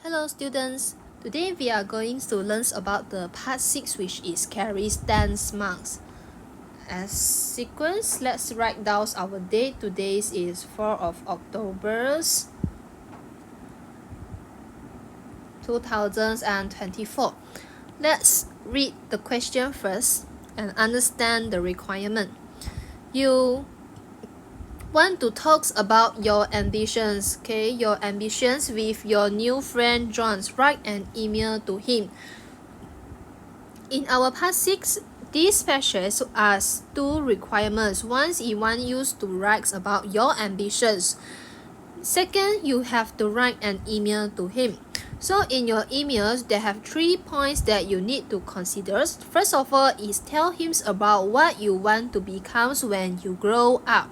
Hello students, today we are going to learn about the part 6 which is carries 10 marks. As sequence, let's write down our date. Today is 4 of October 2024. Let's read the question first and understand the requirement. You want to talk about your ambitions, okay? Your ambitions with your new friend John. Write an email to him. In our part 6, these pages has two requirements. One, he wants you to write about your ambitions. Second, you have to write an email to him. So in your emails, they have 3 points that you need to consider. First of all is tell him about what you want to become when you grow up.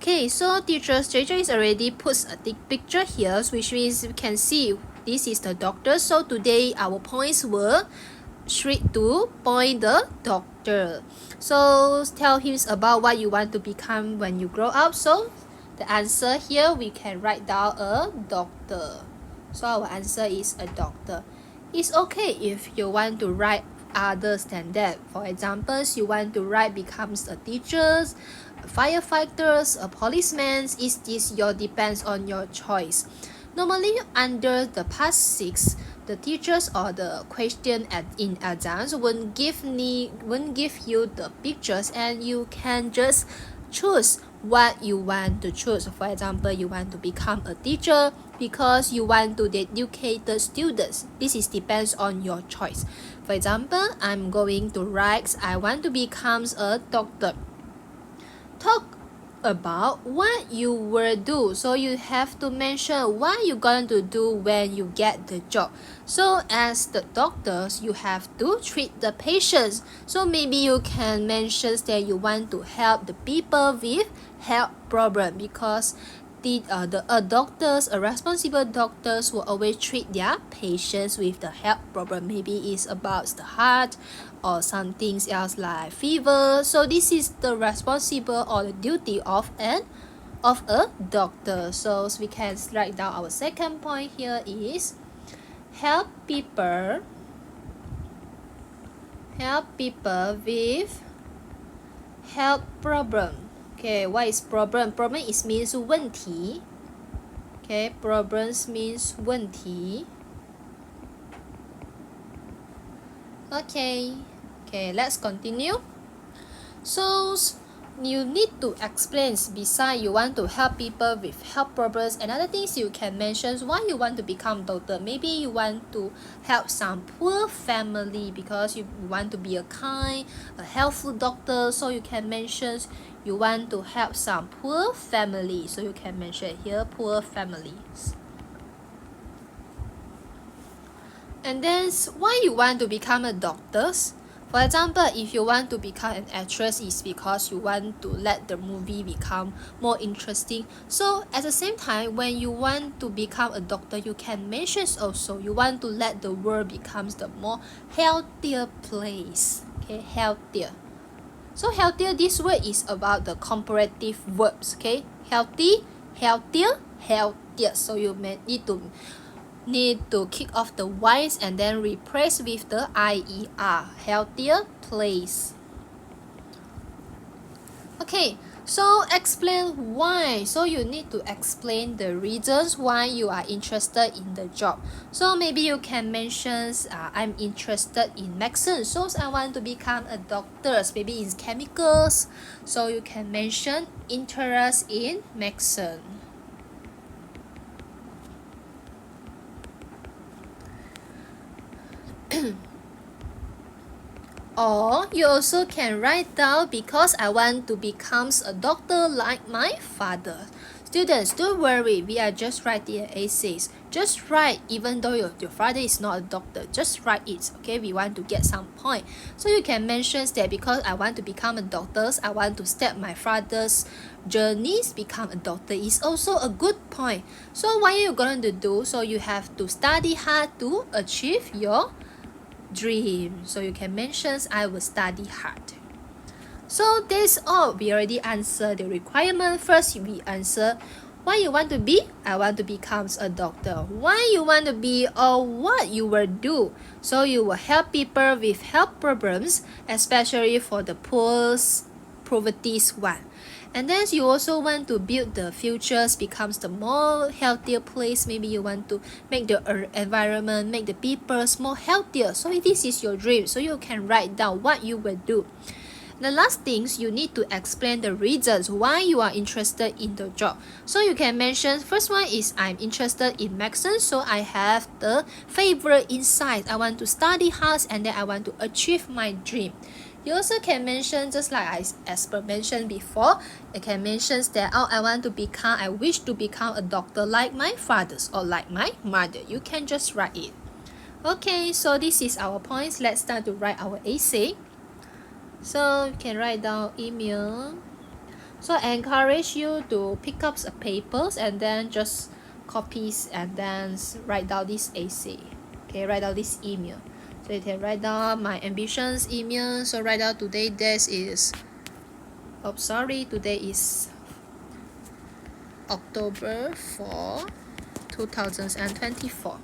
Okay, so teacher JJ is already puts a picture here, which means you can see this is the doctor. So today our points were straight to point the doctor. So tell him about what you want to become when you grow up. So the answer here we can write down a doctor. So our answer is a doctor. It's okay if you want to write others than that. For example, you want to write becomes a teacher, firefighters, a policeman. Is this your depends on your choice. Normally under the past 6, the teachers or the question in exams won't give you the pictures and you can just choose what you want to choose. For example, you want to become a teacher because you want to educate the students. This is depends on your choice. For example, I'm going to write I want to become a doctor. Talk about what you will do. So you have to mention what you're going to do when you get the job. So as the doctors, you have to treat the patients. So maybe you can mention that you want to help the people with health problem because doctors, responsible doctors will always treat their patients with the health problem. Maybe it's about the heart or something else like fever. So this is the responsible or the duty of a doctor. So we can write down our second point here is help people with health problem. Okay, what is problem? Problem is means 问题. Okay, problems means 问题. Okay, let's continue. So you need to explain besides you want to help people with health problems. Another things you can mention why you want to become doctor. Maybe you want to help some poor family because you want to be a kind, a helpful doctor. So you can mention you want to help some poor family. So you can mention here poor families. And then why you want to become a doctor? For example, if you want to become an actress, it's because you want to let the movie become more interesting. So at the same time, when you want to become a doctor, you can mention also you want to let the world becomes the more healthier place. Okay, healthier. So healthier, this word is about the comparative verbs. Okay, healthy, healthier, healthier. So you may need to kick off the Y's and then replace with the IER, healthier place. Okay, so explain why. So you need to explain the reasons why you are interested in the job. So maybe you can mention I'm interested in medicine, so I want to become a doctor. Maybe in chemicals, so you can mention interest in medicine. Or you also can write down because I want to become a doctor like my father. Students, don't worry, we are just writing essays. Just write, even though your father is not a doctor, just write it, okay? We want to get some point. So you can mention that because I want to become a doctor, I want to step my father's journeys, become a doctor is also a good point. So what are you going to do? So you have to study hard to achieve your dream. So you can mention I will study hard. So that's all. We already answered the requirement. First we answer What you want to be? I want to become a doctor. Why you want to be or what you will do? So you will help people with health problems, especially for the poor, poverty one. And then you also want to build the futures becomes the more healthier place. Maybe you want to make the environment, make the people more healthier. So this is your dream. So you can write down what you will do. The last things you need to explain the reasons why you are interested in the job. So you can mention first one is I'm interested in medicine, so I have the favorite insight. I want to study hard and then I want to achieve my dream. You also can mention just like as per mentioned before, you can mention that I wish to become a doctor like my fathers or like my mother. You can just write it. Okay, so this is our points. Let's start to write our essay. So you can write down email. So I encourage you to pick up the papers and then just copies and then write down this essay. Okay, write down this email. So you can write down my ambitions email. So write down today today is October 4, 2024.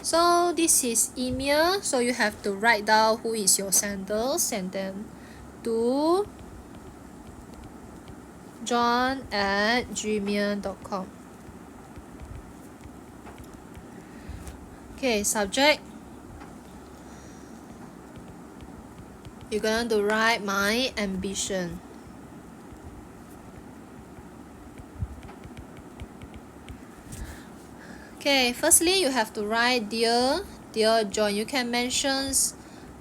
So this is email. So you have to write down who is your senders and then to john@gmail.com. Okay, subject. You're going to write my ambition. Okay, firstly you have to write dear John. You can mention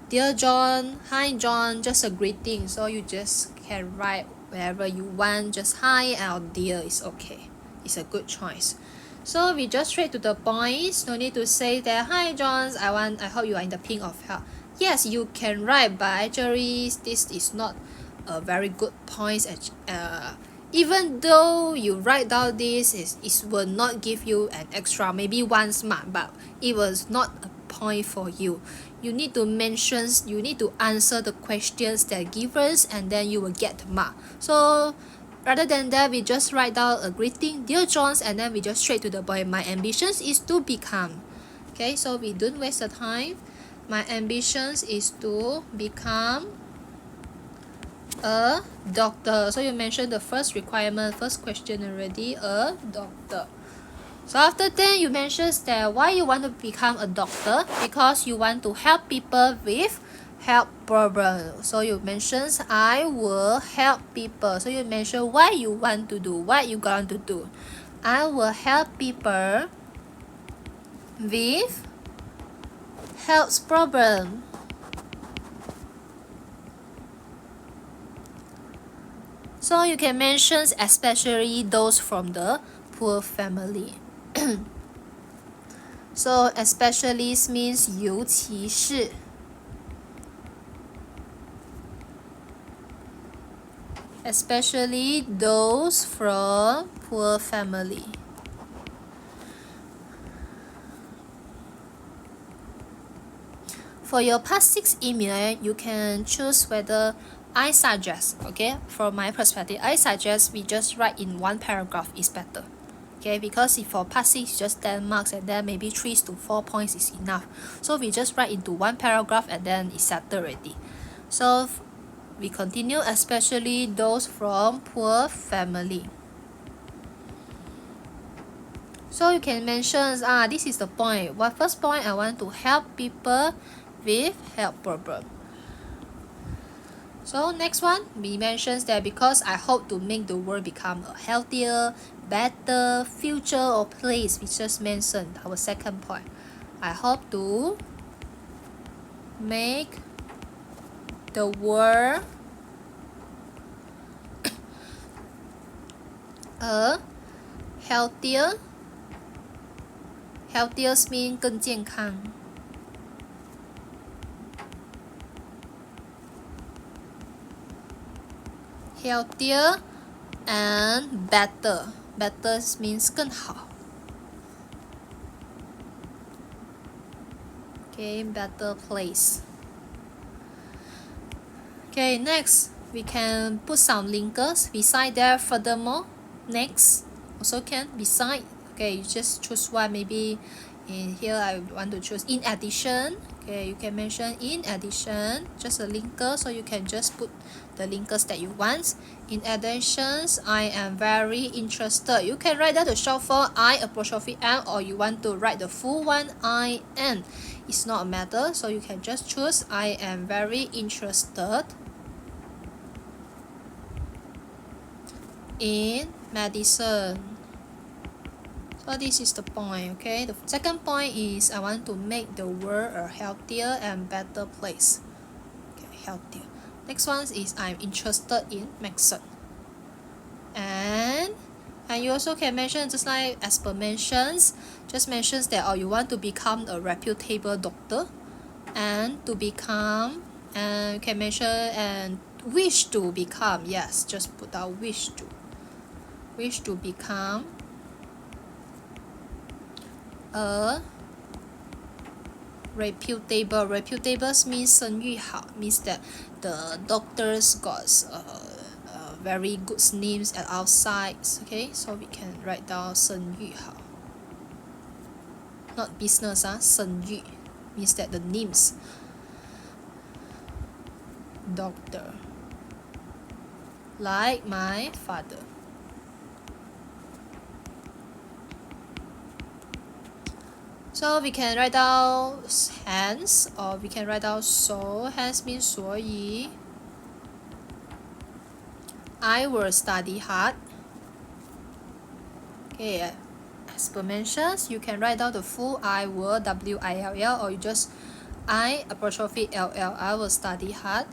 dear John, hi John, just a greeting. So you just can write wherever you want, just hi or dear is okay. It's a good choice. So we just straight to the point. No need to say that hi John, I hope you are in the pink of health. Yes, you can write, but actually this is not a very good point. Even though you write down this, it will not give you an extra, maybe 1 mark, but it was not a point for you. You need to answer the questions that given and then you will get the mark. So rather than that, we just write down a greeting, dear Johns, and then we just straight to the point. My ambitions is to become. Okay, so we don't waste the time. My ambitions is to become a doctor. So you mentioned the first requirement, first question already, a doctor. So after that, you mentioned that why you want to become a doctor, because you want to help people with health problems. So you mentioned I will help people. So you mention what you want to do, what you going to do. I will help people with health problem. So you can mention especially those from the poor family. So especially means 尤其是 especially those from poor family. For your past 6 email, you can choose whether I suggest, okay, from my perspective, I suggest we just write in 1 paragraph is better. Okay, because if for past 6 just 10 marks and then maybe 3 to 4 points is enough. So we just write into 1 paragraph and then it's settled already. So we continue, especially those from poor family. So you can mention, this is the point. What first point, I want to help people with health problem. So next one, we mentions that because I hope to make the world become a healthier, better future or place. We just mentioned our second point. I hope to make the world a healthier. Healthier means 更健康。Healthier and better. Better means 更好。Okay, better place. Okay, next we can put some linkers beside there. Furthermore, next also can. Beside, okay, you just choose one. Maybe in here I want to choose in addition. Okay, you can mention in addition, just a linker, so you can just put the linkers that you want. In additions, I am very interested. You can write down the short form I''M, or you want to write the full one IN. It's not a matter, so you can just choose I am very interested in medicine. So this is the point, okay? The second point is I want to make the world a healthier and better place. Okay, healthier. Next one is I'm interested in medicine. And you also can mention, just like as per mentions, just mentions that you want to become a reputable doctor, and to become, and you can mention and wish to become. Yes, just put out wish to become a reputable means 声誉好 means that the doctors got very good names at outside. Okay, so we can write down 声誉好 not business 声誉 means that the names doctor like my father. So we can write down hence, or we can write down so. Hence means 所以 I will study hard. Okay, as per mentions, you can write down the full I will, WILL, or you just I''LL, I will study hard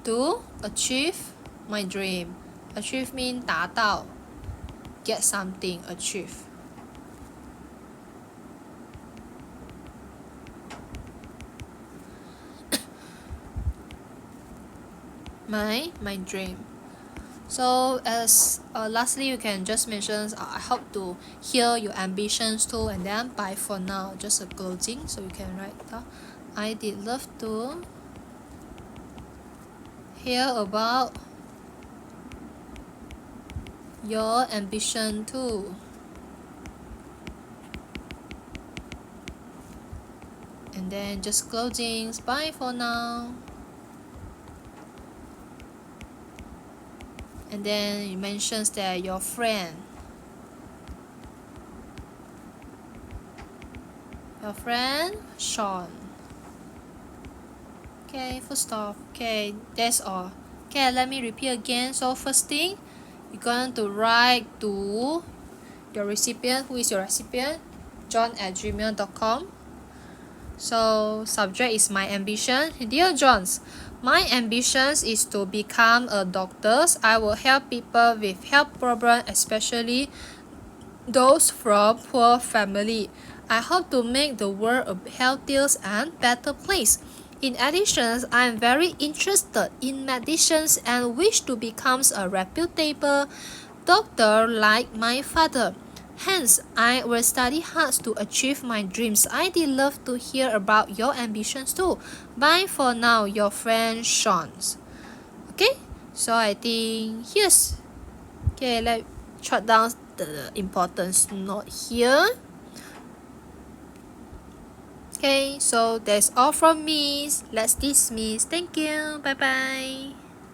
to achieve my dream. Achieve means 达到 get something, achieve. my dream. So as lastly, you can just mention I hope to hear your ambitions too, and then bye for now, just a closing. So you can write down I did love to hear about your ambition too. And then just closings, bye for now. And then it mentions that your friend Sean. Okay, full stop. Okay, that's all. Okay, let me repeat again. So first thing, you're going to write to your recipient. Who is your recipient? john@gmail.com. So subject is my ambition. Dear Johns, my ambitions is to become a doctor. I will help people with health problems, especially those from poor family. I hope to make the world a healthier and better place. In addition, I am very interested in medicines and wish to become a reputable doctor like my father. Hence, I will study hard to achieve my dreams. I did love to hear about your ambitions too. Bye for now, your friend Sean. Okay, so I think here's okay. Let's jot down the importance note here. Okay, so that's all from me. Let's dismiss. Thank you. Bye bye.